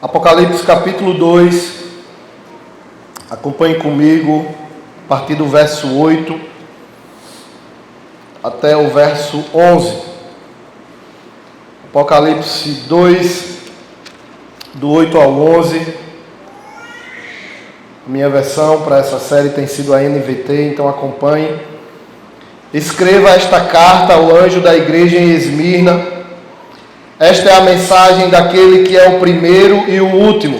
Apocalipse capítulo 2, acompanhe comigo, a partir do verso 8 até o verso 11. Apocalipse 2, do 8 ao 11. Minha versão para essa série tem sido a NVT, então acompanhe. Escreva esta carta ao anjo da igreja em Esmirna. Esta é a mensagem daquele que é o primeiro e o último,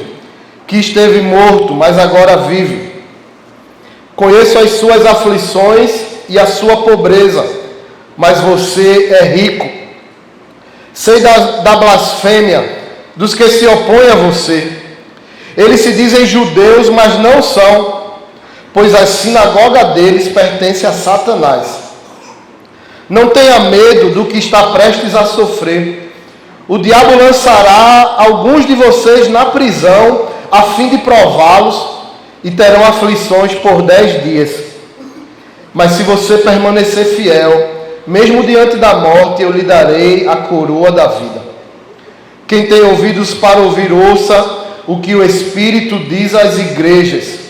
que esteve morto, mas agora vive. Conheço as suas aflições e a sua pobreza, mas você é rico. Sei da blasfêmia dos que se opõem a você. Eles se dizem judeus, mas não são, pois a sinagoga deles pertence a Satanás. Não tenha medo do que está prestes a sofrer. O diabo lançará alguns de vocês na prisão, a fim de prová-los, e terão aflições por 10 dias. Mas se você permanecer fiel, mesmo diante da morte, eu lhe darei a coroa da vida. Quem tem ouvidos para ouvir, ouça o que o Espírito diz às igrejas.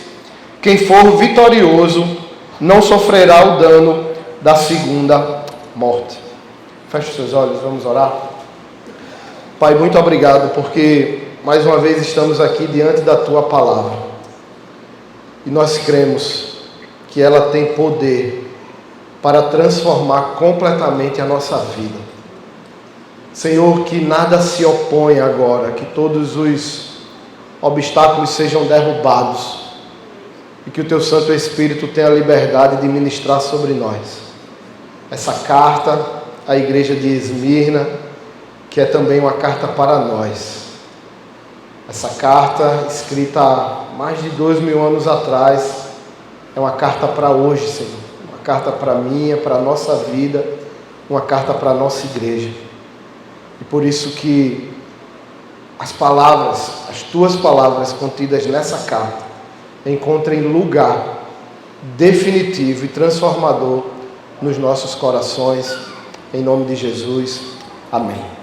Quem for vitorioso não sofrerá o dano da segunda morte. Feche os seus olhos, vamos orar. Pai, muito obrigado, porque mais uma vez estamos aqui diante da Tua Palavra. E nós cremos que ela tem poder para transformar completamente a nossa vida. Senhor, que nada se opõe agora, que todos os obstáculos sejam derrubados e que o Teu Santo Espírito tenha a liberdade de ministrar sobre nós. Essa carta à igreja de Esmirna, que é também uma carta para nós. Essa carta, escrita há mais de 2000 anos atrás, é uma carta para hoje, Senhor. Uma carta para mim, para a nossa vida, uma carta para a nossa igreja. E por isso que as palavras, as Tuas palavras contidas nessa carta, encontrem lugar definitivo e transformador nos nossos corações. Em nome de Jesus. Amém.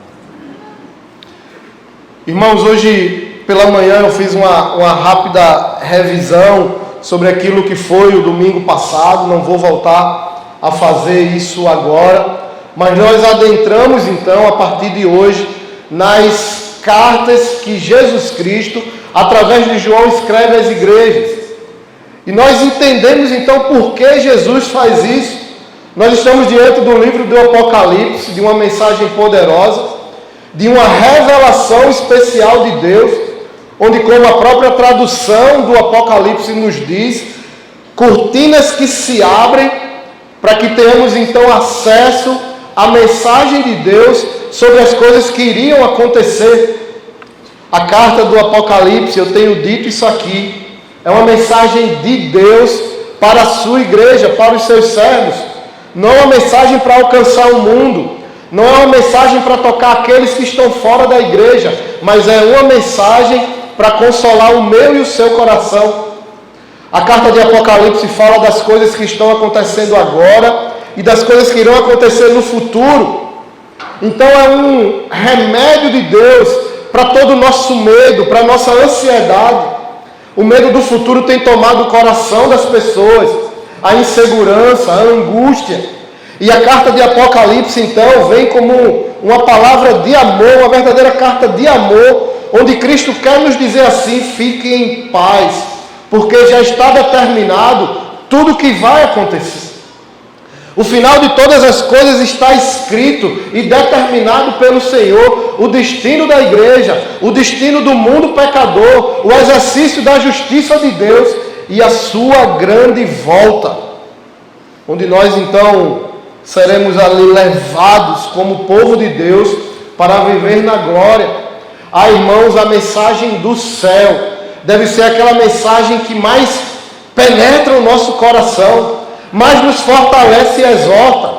Irmãos, hoje pela manhã eu fiz uma rápida revisão sobre aquilo que foi o domingo passado. Não vou voltar a fazer isso agora, mas nós adentramos então a partir de hoje nas cartas que Jesus Cristo, através de João, escreve às igrejas. E nós entendemos então por que Jesus faz isso. Nós estamos diante do livro do Apocalipse, de uma mensagem poderosa, de uma revelação especial de Deus, onde, como a própria tradução do Apocalipse nos diz, cortinas que se abrem para que tenhamos então acesso à mensagem de Deus sobre as coisas que iriam acontecer. A carta do Apocalipse, eu tenho dito isso aqui, é uma mensagem de Deus para a sua igreja, para os seus servos. Não é uma mensagem para alcançar o mundo, não é uma mensagem para tocar aqueles que estão fora da igreja, mas é uma mensagem para consolar o meu e o seu coração. A carta de Apocalipse fala das coisas que estão acontecendo agora e das coisas que irão acontecer no futuro. Então é um remédio de Deus para todo o nosso medo, para a nossa ansiedade. O medo do futuro tem tomado o coração das pessoas, a insegurança, a angústia. E a carta de Apocalipse, então, vem como uma palavra de amor, uma verdadeira carta de amor, onde Cristo quer nos dizer assim: fiquem em paz, porque já está determinado tudo o que vai acontecer. O final de todas as coisas está escrito e determinado pelo Senhor, o destino da igreja, o destino do mundo pecador, o exercício da justiça de Deus e a sua grande volta, onde nós, então, seremos ali levados como povo de Deus para viver na glória. Ah, irmãos, a mensagem do céu deve ser aquela mensagem que mais penetra o nosso coração, mais nos fortalece e exorta.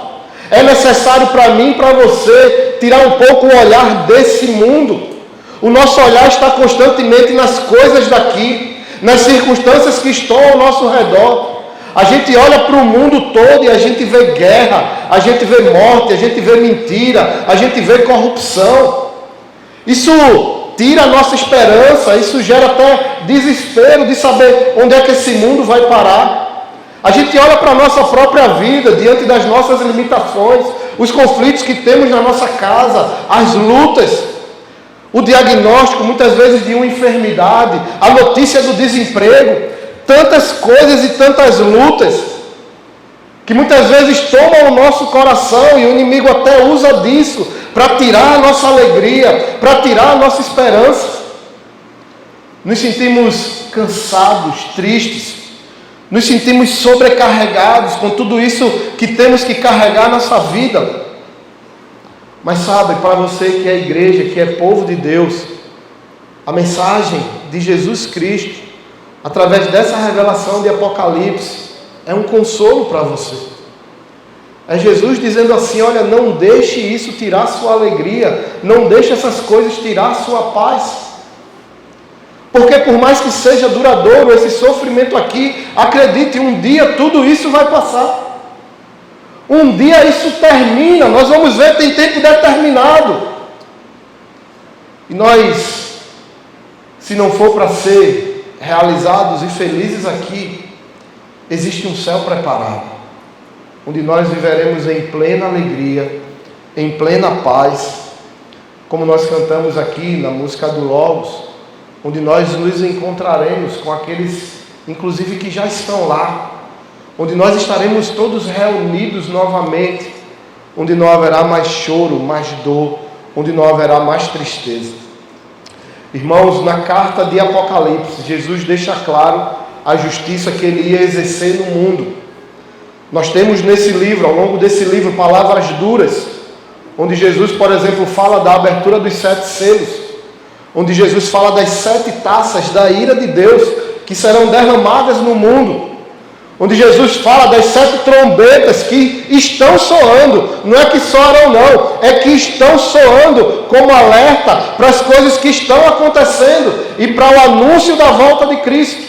É necessário para mim e para você tirar um pouco o olhar desse mundo. O nosso olhar está constantemente nas coisas daqui, nas circunstâncias que estão ao nosso redor. A gente olha para o mundo todo e a gente vê guerra, a gente vê morte, a gente vê mentira, a gente vê corrupção. Isso tira a nossa esperança, isso gera até desespero de saber onde é que esse mundo vai parar. A gente olha para a nossa própria vida, diante das nossas limitações, os conflitos que temos na nossa casa, as lutas, o diagnóstico muitas vezes de uma enfermidade, a notícia do desemprego, tantas coisas e tantas lutas, que muitas vezes tomam o nosso coração e o inimigo até usa disso para tirar a nossa alegria, para tirar a nossa esperança. Nos sentimos cansados, tristes, nos sentimos sobrecarregados com tudo isso que temos que carregar na nossa vida. Mas sabe, para você que é igreja, que é povo de Deus, a mensagem de Jesus Cristo, através dessa revelação de Apocalipse, é um consolo para você. É Jesus dizendo assim: olha, não deixe isso tirar sua alegria, não deixe essas coisas tirar sua paz. Porque por mais que seja duradouro esse sofrimento aqui, acredite, um dia tudo isso vai passar. Um dia isso termina, nós vamos ver, tem tempo determinado. E nós, se não for para ser realizados e felizes aqui, existe um céu preparado, onde nós viveremos em plena alegria, em plena paz, como nós cantamos aqui na música do Logos, onde nós nos encontraremos com aqueles, inclusive, que já estão lá, onde nós estaremos todos reunidos novamente, onde não haverá mais choro, mais dor, onde não haverá mais tristeza. Irmãos, na carta de Apocalipse, Jesus deixa claro a justiça que ele ia exercer no mundo. Nós temos nesse livro, ao longo desse livro, palavras duras, onde Jesus, por exemplo, fala da abertura dos 7 selos, onde Jesus fala das 7 taças da ira de Deus que serão derramadas no mundo, onde Jesus fala das 7 trombetas que estão soando, não é que soarão não, é que estão soando como alerta para as coisas que estão acontecendo e para o anúncio da volta de Cristo.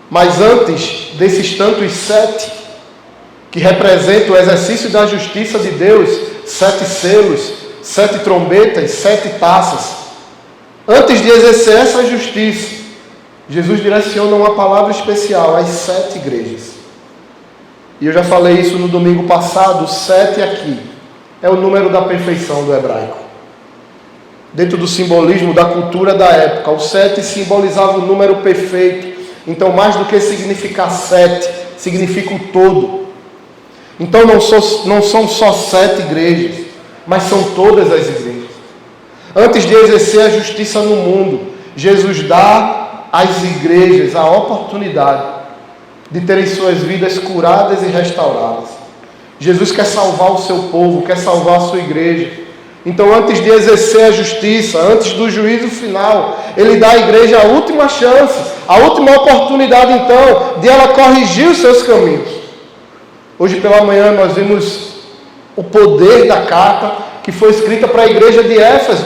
Mas antes desses tantos 7, que representam o exercício da justiça de Deus, 7 selos, 7 trombetas, 7 taças, antes de exercer essa justiça, Jesus direciona uma palavra especial às 7 igrejas. E eu já falei isso no domingo passado, 7 aqui é o número da perfeição do hebraico. Dentro do simbolismo da cultura da época, o 7 simbolizava o número perfeito. Então, mais do que significar 7, significa o todo. Então, não são só 7 igrejas, mas são todas as igrejas. Antes de exercer a justiça no mundo, Jesus dá às igrejas a oportunidade de terem suas vidas curadas e restauradas. Jesus quer salvar o seu povo, quer salvar a sua igreja. Então, antes de exercer a justiça, antes do juízo final, ele dá à igreja a última chance, a última oportunidade, então, de ela corrigir os seus caminhos. Hoje pela manhã nós vimos o poder da carta que foi escrita para a igreja de Éfeso.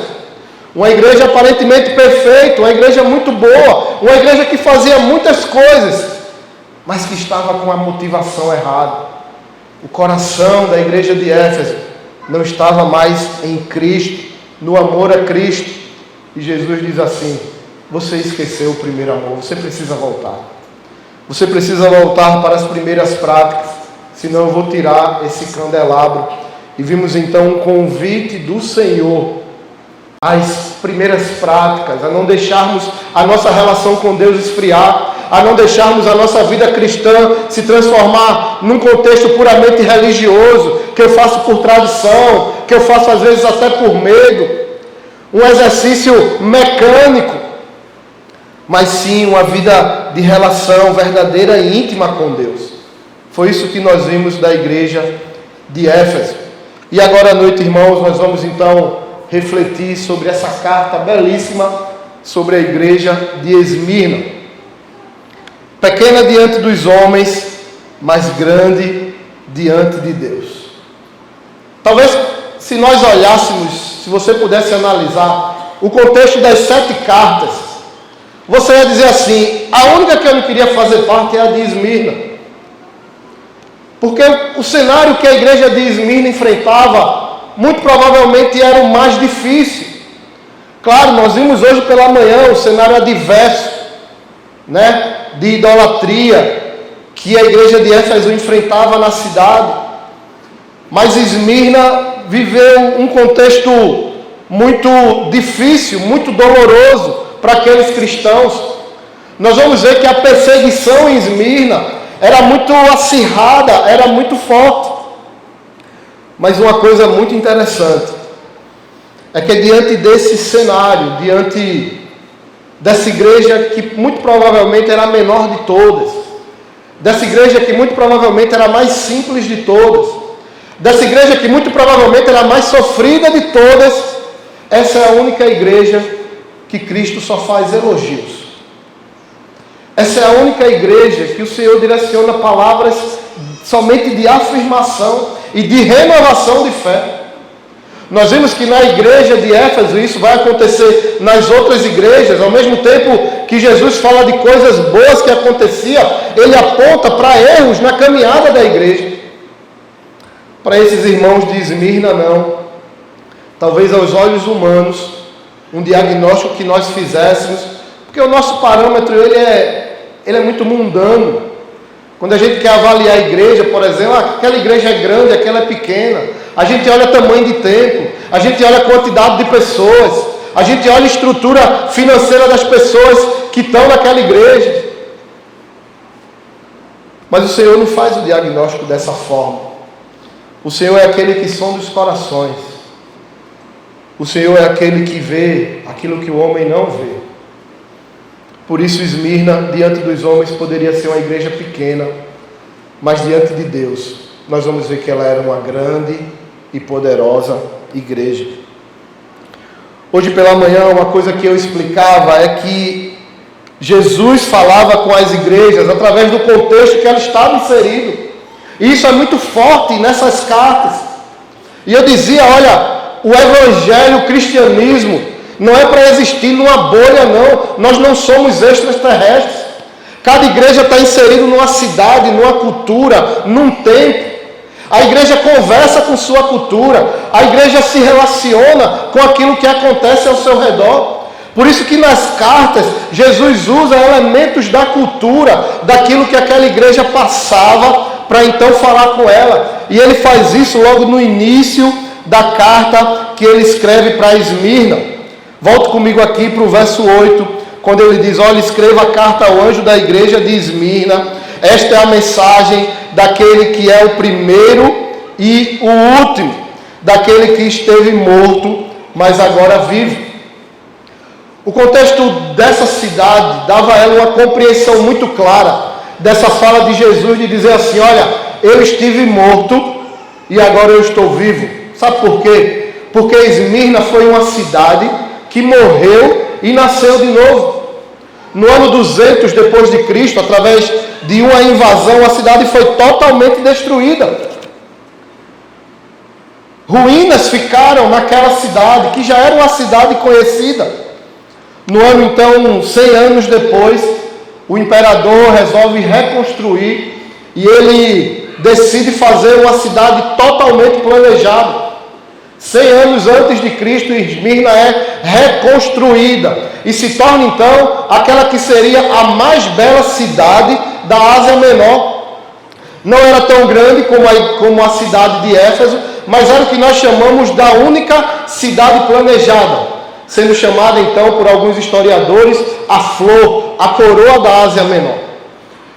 Uma igreja aparentemente perfeita, uma igreja muito boa, uma igreja que fazia muitas coisas, mas que estava com a motivação errada. O coração da igreja de Éfeso não estava mais em Cristo, no amor a Cristo. E Jesus diz assim: você esqueceu o primeiro amor, você precisa voltar. Você precisa voltar para as primeiras práticas, senão eu vou tirar esse candelabro. E vimos então um convite do Senhor às primeiras práticas, a não deixarmos a nossa relação com Deus esfriar, a não deixarmos a nossa vida cristã se transformar num contexto puramente religioso, que eu faço por tradição, que eu faço às vezes até por medo, um exercício mecânico, mas sim uma vida de relação verdadeira e íntima com Deus. Foi isso que nós vimos da igreja de Éfeso. E agora à noite, irmãos, nós vamos então refletir sobre essa carta belíssima sobre a igreja de Esmirna. Pequena diante dos homens, mas grande diante de Deus. Talvez, se nós olhássemos, se você pudesse analisar o contexto das 7 cartas, você ia dizer assim: a única que eu não queria fazer parte é a de Esmirna. Porque o cenário que a igreja de Esmirna enfrentava, muito provavelmente era o mais difícil. Claro, nós vimos hoje pela manhã o cenário adverso, né, de idolatria que a igreja de Éfeso enfrentava na cidade. Mas Esmirna viveu um contexto muito difícil, muito doloroso para aqueles cristãos. Nós vamos ver que a perseguição em Esmirna era muito acirrada, era muito forte. Mas uma coisa muito interessante é que diante desse cenário, diante dessa igreja que muito provavelmente era a menor de todas, dessa igreja que muito provavelmente era a mais simples de todas, dessa igreja que muito provavelmente era a mais sofrida de todas, essa é a única igreja que Cristo só faz elogios. Essa é a única igreja que o Senhor direciona palavras somente de afirmação e de renovação de fé. Nós vimos que na igreja de Éfeso isso vai acontecer nas outras igrejas. Ao mesmo tempo que Jesus fala de coisas boas que aconteciam, ele aponta para erros na caminhada da igreja. Para esses irmãos de Esmirna, não. Talvez aos olhos humanos, um diagnóstico que nós fizéssemos, porque o nosso parâmetro ele é muito mundano. Quando a gente quer avaliar a igreja, por exemplo, aquela igreja é grande, aquela é pequena. A gente olha tamanho de templo, a gente olha a quantidade de pessoas, a gente olha a estrutura financeira das pessoas que estão naquela igreja. Mas o Senhor não faz o diagnóstico dessa forma. O Senhor é aquele que sonda os corações. O Senhor é aquele que vê aquilo que o homem não vê. Por isso Esmirna, diante dos homens, poderia ser uma igreja pequena, mas diante de Deus, nós vamos ver que ela era uma grande e poderosa igreja. Hoje pela manhã, uma coisa que eu explicava é que Jesus falava com as igrejas através do contexto que ela estava inserido. E isso é muito forte nessas cartas. E eu dizia, olha, o evangelho, o cristianismo, não é para existir numa bolha, não. Nós não somos extraterrestres. Cada igreja está inserida numa cidade, numa cultura, num tempo. A igreja conversa com sua cultura. A igreja se relaciona com aquilo que acontece ao seu redor. Por isso que nas cartas, Jesus usa elementos da cultura, daquilo que aquela igreja passava, para então falar com ela. E ele faz isso logo no início da carta que ele escreve para Esmirna. Volte comigo aqui para o verso 8, quando ele diz, olha, escreva a carta ao anjo da igreja de Esmirna. Esta é a mensagem daquele que é o primeiro e o último, daquele que esteve morto, mas agora vive. O contexto dessa cidade dava a ela uma compreensão muito clara dessa fala de Jesus, de dizer assim, olha, eu estive morto e agora eu estou vivo. Sabe por quê? Porque Esmirna foi uma cidade que morreu e nasceu de novo. No ano 200 depois de Cristo, através de uma invasão, a cidade foi totalmente destruída. Ruínas ficaram naquela cidade, que já era uma cidade conhecida. No ano, então, 100 anos depois, o imperador resolve reconstruir e ele decide fazer uma cidade totalmente planejada. 100 anos antes de Cristo, Esmirna é reconstruída e se torna então aquela que seria a mais bela cidade da Ásia Menor. Não era tão grande como a cidade de Éfeso, mas era o que nós chamamos da única cidade planejada, sendo chamada então por alguns historiadores a flor, a coroa da Ásia Menor.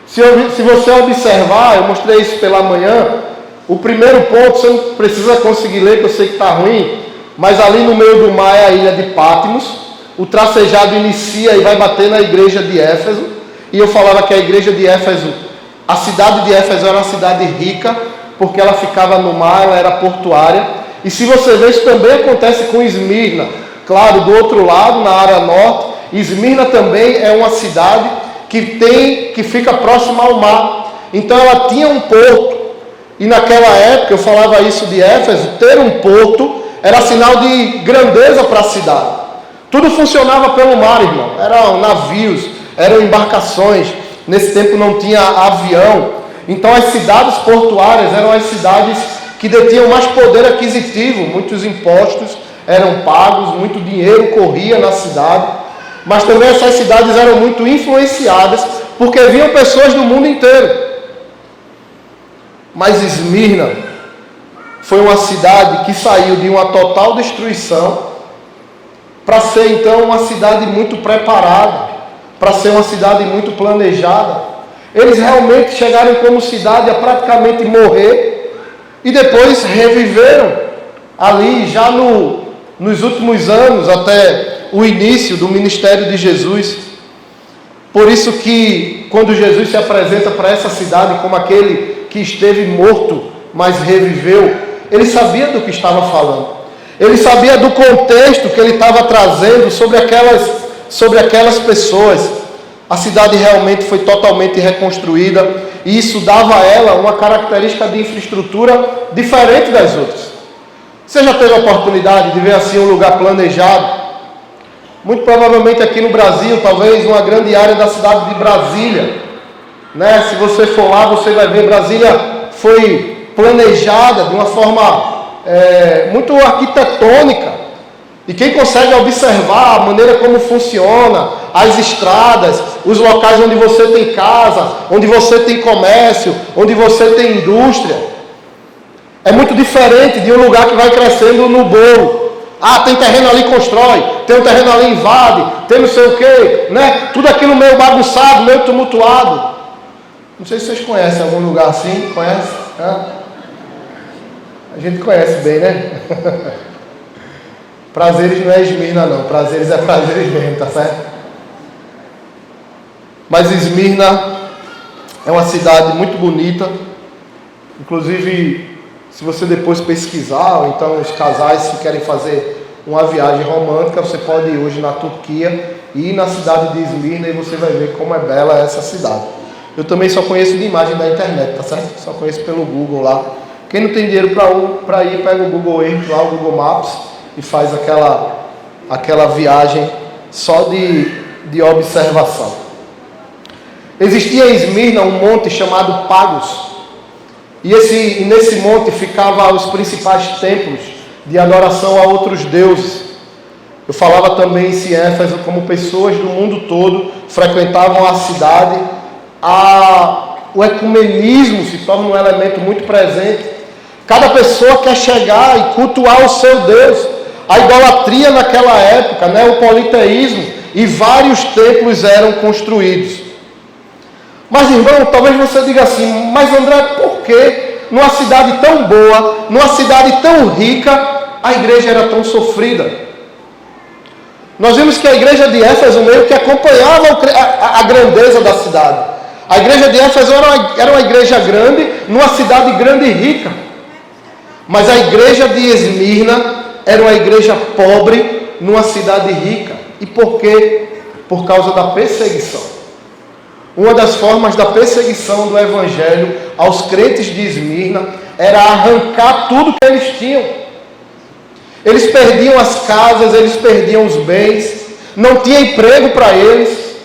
Se você observar, eu mostrei isso pela manhã, o primeiro ponto, você não precisa conseguir ler, que eu sei que está ruim, mas ali no meio do mar é a ilha de Patmos. O tracejado inicia e vai bater na igreja de Éfeso. E eu falava que a igreja de Éfeso, a cidade de Éfeso era uma cidade rica, porque ela ficava no mar, ela era portuária. E se você vê, isso também acontece com Esmirna. Claro, do outro lado, na área norte, Esmirna também é uma cidade que fica próxima ao mar. Então ela tinha um porto. E naquela época, eu falava isso de Éfeso, ter um porto era sinal de grandeza para a cidade. Tudo funcionava pelo mar, irmão. Eram navios, eram embarcações. Nesse tempo não tinha avião. Então as cidades portuárias eram as cidades que detinham mais poder aquisitivo. Muitos impostos eram pagos, muito dinheiro corria na cidade, mas também essas cidades eram muito influenciadas, porque vinham pessoas do mundo inteiro. Mas Esmirna foi uma cidade que saiu de uma total destruição para ser então uma cidade muito preparada, para ser uma cidade muito planejada. Eles realmente chegaram como cidade a praticamente morrer e depois reviveram ali já nos últimos anos, até o início do ministério de Jesus. Por isso que quando Jesus se apresenta para essa cidade como aquele que esteve morto, mas reviveu, ele sabia do que estava falando. Ele sabia do contexto que ele estava trazendo sobre aquelas pessoas. A cidade realmente foi totalmente reconstruída e isso dava a ela uma característica de infraestrutura diferente das outras. Você já teve a oportunidade de ver assim um lugar planejado? Muito provavelmente aqui no Brasil, talvez uma grande área da cidade de Brasília, né? Se você for lá, você vai ver Brasília foi planejada de uma forma muito arquitetônica. E quem consegue observar a maneira como funciona, as estradas, os locais onde você tem casa, onde você tem comércio, onde você tem indústria, é muito diferente de um lugar que vai crescendo no bolo. Ah, tem terreno ali, constrói, tem um terreno ali, invade, tem não sei o quê, né? Tudo aquilo meio bagunçado, meio tumultuado. Não sei se vocês conhecem algum lugar assim, conhece? A gente conhece bem, né? Prazeres não é Esmirna não, prazeres é prazeres mesmo, tá certo? Mas Esmirna é uma cidade muito bonita, inclusive se você depois pesquisar, ou então os casais que querem fazer uma viagem romântica, você pode ir hoje na Turquia e ir na cidade de Esmirna e você vai ver como é bela essa cidade. Eu também só conheço de imagem da internet, tá certo? Só conheço pelo Google lá. Quem não tem dinheiro para ir, pega o Google Earth lá, o Google Maps, e faz aquela viagem só de observação. Existia em Esmirna um monte chamado Pagos, e nesse monte ficavam os principais templos de adoração a outros deuses. Eu falava também em Éfeso como pessoas do mundo todo frequentavam a cidade, o ecumenismo se torna um elemento muito presente. Cada pessoa quer chegar e cultuar o seu Deus. A idolatria naquela época, né, o politeísmo, e vários templos eram construídos. Mas, irmão, talvez você diga assim, mas André, por que numa cidade tão boa, numa cidade tão rica, a igreja era tão sofrida? Nós vimos que a igreja de Éfeso meio que acompanhava a grandeza da cidade. A igreja de Éfeso era uma igreja grande, numa cidade grande e rica. Mas a igreja de Esmirna era uma igreja pobre, numa cidade rica. E por quê? Por causa da perseguição. Uma das formas da perseguição do evangelho aos crentes de Esmirna era arrancar tudo que eles tinham. Eles perdiam as casas, eles perdiam os bens, não tinha emprego para eles.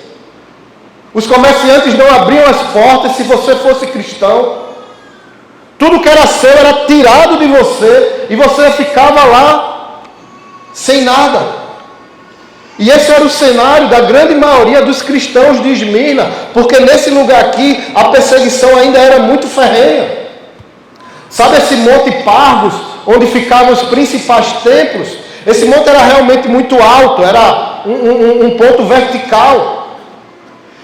Os comerciantes não abriam as portas se você fosse cristão. Tudo que era seu era tirado de você e você ficava lá sem nada. E esse era o cenário da grande maioria dos cristãos de Esmirna, porque nesse lugar aqui a perseguição ainda era muito ferrenha. Sabe esse monte Pagos, onde ficavam os principais templos? Esse monte era realmente muito alto, era um ponto vertical.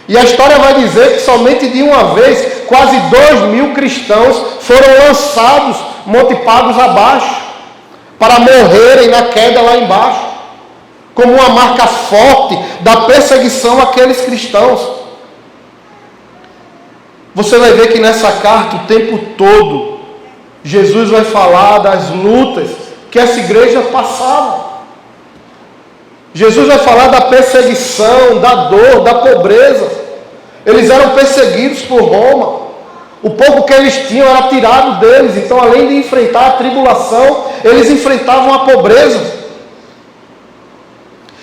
E a história vai dizer que somente de uma vez, quase 2.000 cristãos foram lançados Monte Pagos abaixo, para morrerem na queda lá embaixo, como uma marca forte da perseguição àqueles cristãos. Você vai ver que nessa carta, o tempo todo, Jesus vai falar das lutas que essa igreja passava. Jesus vai falar da perseguição, da dor, da pobreza. Eles eram perseguidos por Roma. O pouco que eles tinham era tirado deles. Então, além de enfrentar a tribulação, eles enfrentavam a pobreza.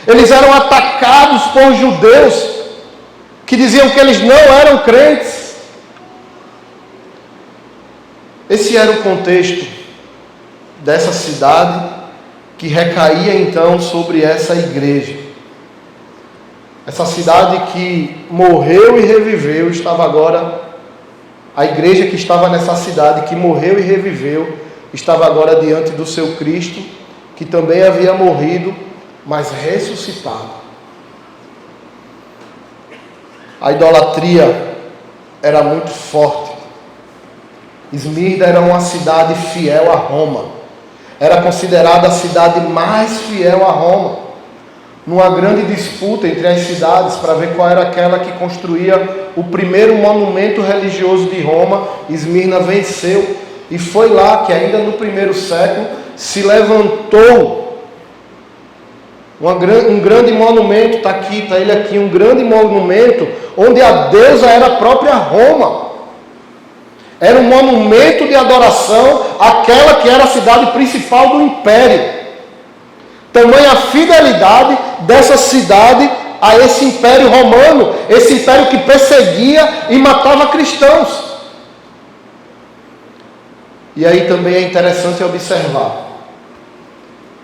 Eles eram atacados por judeus que diziam que eles não eram crentes. Esse era o contexto dessa cidade que recaía então sobre essa igreja. Essa cidade que morreu e reviveu estava agora, a igreja que estava nessa cidade, que morreu e reviveu, estava agora diante do seu Cristo, que também havia morrido, mas ressuscitado. A idolatria era muito forte. Esmirna era uma cidade fiel a Roma. Era considerada a cidade mais fiel a Roma. Numa grande disputa entre as cidades para ver qual era aquela que construía o primeiro monumento religioso de Roma, Esmirna venceu. E foi lá que ainda no primeiro século se levantou um grande monumento, está aqui, está ele aqui, um grande monumento, onde a deusa era a própria Roma. Era um monumento de adoração àquela que era a cidade principal do império. Tamanha a fidelidade dessa cidade a esse império romano, esse império que perseguia e matava cristãos. E aí também é interessante observar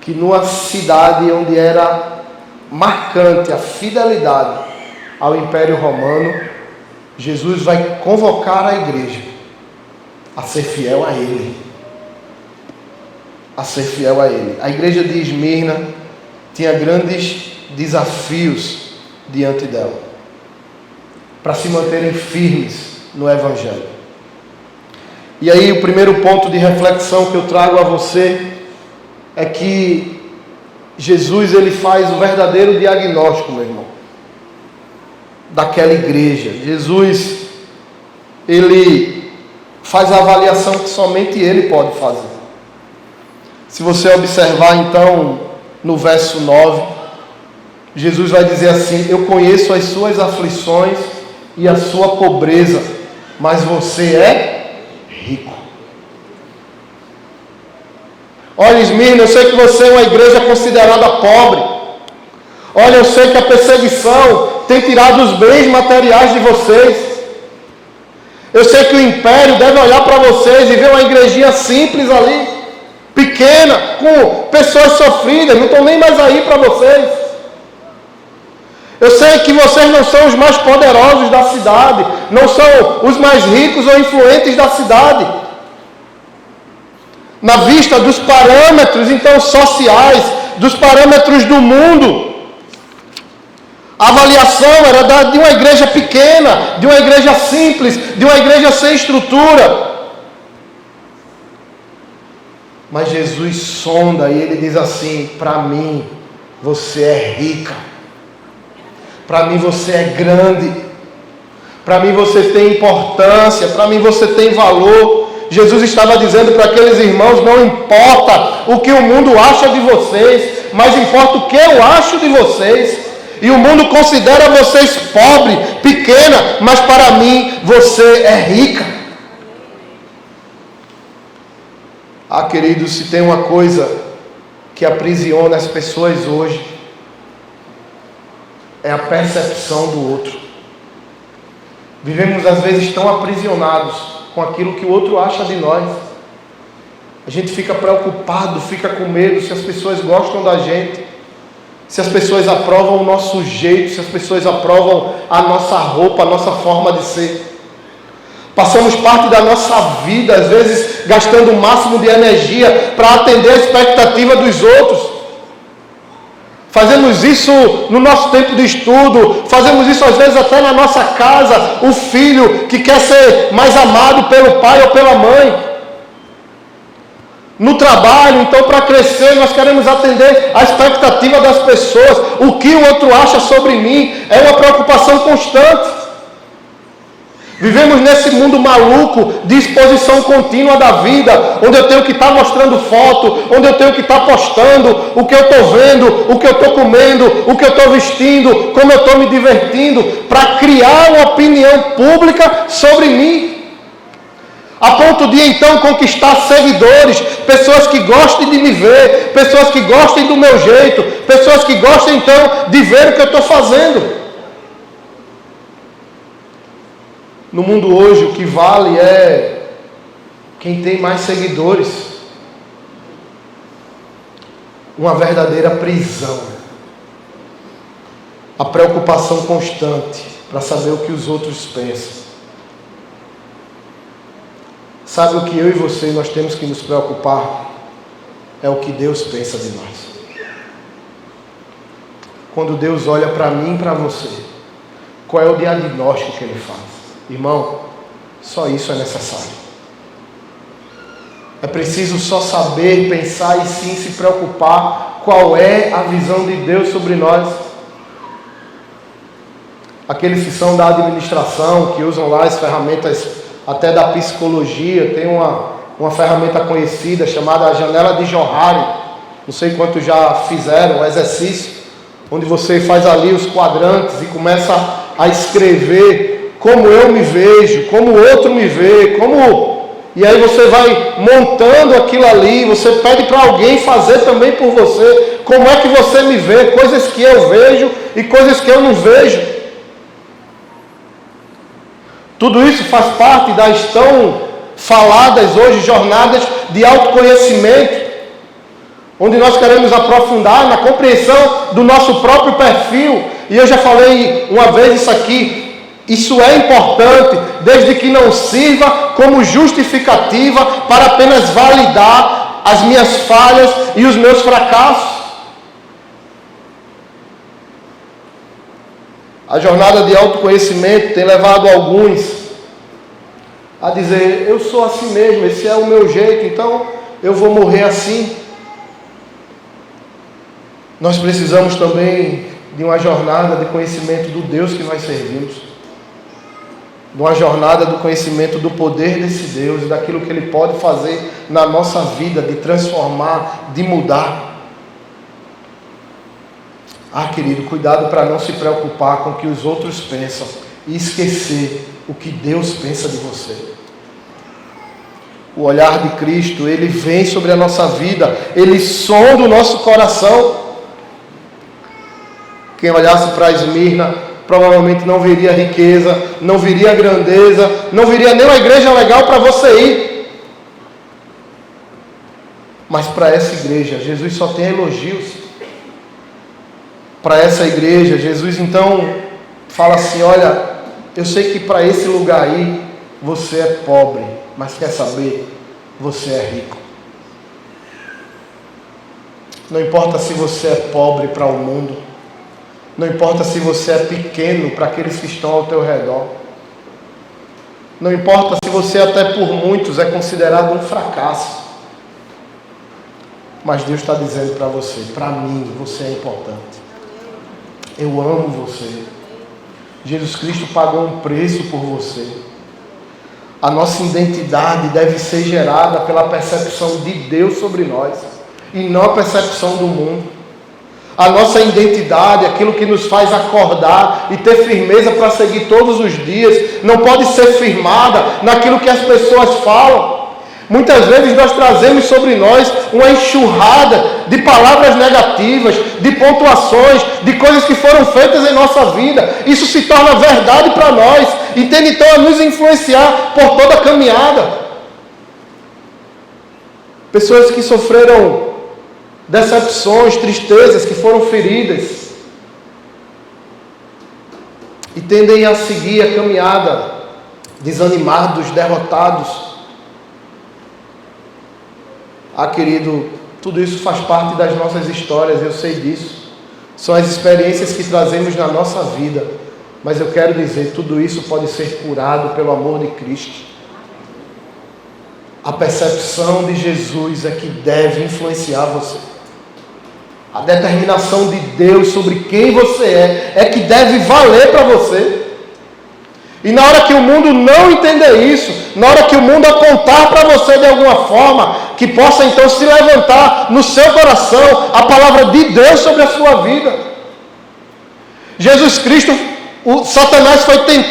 que numa cidade onde era marcante a fidelidade ao império romano, Jesus vai convocar a igreja a ser fiel a ele. A ser fiel a ele. A igreja de Esmirna tinha grandes desafios diante dela para se manterem firmes no Evangelho. E aí o primeiro ponto de reflexão que eu trago a você é que Jesus ele faz o verdadeiro diagnóstico, meu irmão, daquela igreja. Jesus ele faz a avaliação que somente ele pode fazer. Se você observar então no verso 9, Jesus vai dizer assim: eu conheço as suas aflições e a sua pobreza, mas você é rico. Olha, Esmirna, eu sei que você é uma igreja considerada pobre. Olha, eu sei que a perseguição tem tirado os bens materiais de vocês. Eu sei que o império deve olhar para vocês e ver uma igrejinha simples ali, pequena, com pessoas sofridas, não estão nem mais aí para vocês. Eu sei que vocês não são os mais poderosos da cidade, não são os mais ricos ou influentes da cidade. Na vista dos parâmetros, então, sociais, dos parâmetros do mundo, a avaliação era de uma igreja pequena, de uma igreja simples, de uma igreja sem estrutura. Mas Jesus sonda e ele diz assim: para mim você é rica, para mim você é grande, para mim você tem importância, para mim você tem valor. Jesus estava dizendo para aqueles irmãos: não importa o que o mundo acha de vocês, mas importa o que eu acho de vocês. E o mundo considera vocês pobre, pequena, mas para mim você é rica. Ah, queridos, se tem uma coisa que aprisiona as pessoas hoje, é a percepção do outro. Vivemos às vezes tão aprisionados com aquilo que o outro acha de nós. A gente fica preocupado, fica com medo se as pessoas gostam da gente, se as pessoas aprovam o nosso jeito, se as pessoas aprovam a nossa roupa, a nossa forma de ser. Passamos parte da nossa vida, às vezes, gastando o máximo de energia para atender a expectativa dos outros. Fazemos isso no nosso tempo de estudo, fazemos isso às vezes até na nossa casa, o filho que quer ser mais amado pelo pai ou pela mãe. No trabalho, então, para crescer, nós queremos atender a expectativa das pessoas. O que o outro acha sobre mim é uma preocupação constante. Vivemos nesse mundo maluco de exposição contínua da vida, onde eu tenho que estar mostrando foto, onde eu tenho que estar postando o que eu estou vendo, o que eu estou comendo, o que eu estou vestindo, como eu estou me divertindo, para criar uma opinião pública sobre mim. A ponto de então conquistar seguidores, pessoas que gostem de me ver, pessoas que gostem do meu jeito, pessoas que gostem então de ver o que eu estou fazendo. No mundo hoje o que vale é quem tem mais seguidores. uma verdadeira prisão. A preocupação constante para saber o que os outros pensam. Sabe o que eu e você nós temos que nos preocupar? É o que Deus pensa de nós. Quando Deus olha para mim e para você, qual é o diagnóstico que Ele faz? Irmão, só isso é necessário. É preciso só saber, pensar e sim se preocupar qual é a visão de Deus sobre nós. Aqueles que são da administração, que usam lá as ferramentas até da psicologia, tem uma ferramenta conhecida chamada a janela de Johari. Não sei quantos já fizeram o exercício, onde você faz ali os quadrantes e começa a escrever como eu me vejo, como o outro me vê, E aí você vai montando aquilo ali, você pede para alguém fazer também por você. Como é que você me vê? Coisas que eu vejo e coisas que eu não vejo. Tudo isso faz parte das tão faladas hoje jornadas de autoconhecimento, onde nós queremos aprofundar na compreensão do nosso próprio perfil. E eu já falei uma vez isso aqui. Isso é importante, desde que não sirva como justificativa para apenas validar as minhas falhas e os meus fracassos. A jornada de autoconhecimento tem levado alguns a dizer: eu sou assim mesmo, esse é o meu jeito, então eu vou morrer assim. Nós precisamos também de uma jornada de conhecimento do Deus que nós servimos. De uma jornada do conhecimento do poder desse Deus e daquilo que Ele pode fazer na nossa vida, de transformar, de mudar. Querido, cuidado para não se preocupar com o que os outros pensam e esquecer o que Deus pensa de você. O olhar de Cristo, Ele vem sobre a nossa vida, Ele sonda o nosso coração. Quem olhasse para Esmirna provavelmente não viria riqueza, não viria grandeza, não viria nem uma igreja legal para você ir. Mas para essa igreja, Jesus só tem elogios. Para essa igreja, Jesus então fala assim: olha, eu sei que para esse lugar aí você é pobre, mas quer saber? Você é rico. Não importa se você é pobre para o mundo, não importa se você é pequeno para aqueles que estão ao teu redor. Não importa se você até por muitos é considerado um fracasso. Mas Deus está dizendo para você: para mim você é importante. Eu amo você. Jesus Cristo pagou um preço por você. A nossa identidade deve ser gerada pela percepção de Deus sobre nós e não a percepção do mundo. A nossa identidade, aquilo que nos faz acordar e ter firmeza para seguir todos os dias, não pode ser firmada naquilo que as pessoas falam. Muitas vezes nós trazemos sobre nós uma enxurrada de palavras negativas, de pontuações, de coisas que foram feitas em nossa vida. Isso se torna verdade para nós e tende então a nos influenciar por toda a caminhada. Pessoas que sofreram decepções, tristezas, que foram feridas e tendem a seguir a caminhada desanimados, derrotados. Querido, tudo isso faz parte das nossas histórias, eu sei disso. São as experiências que trazemos na nossa vida, mas eu quero dizer, tudo isso pode ser curado pelo amor de Cristo. A percepção de Jesus é que deve influenciar você. A determinação de Deus sobre quem você é que deve valer para você. E na hora que o mundo não entender isso, na hora que o mundo apontar para você de alguma forma, que possa então se levantar no seu coração a palavra de Deus sobre a sua vida. Jesus Cristo, o Satanás foi tentado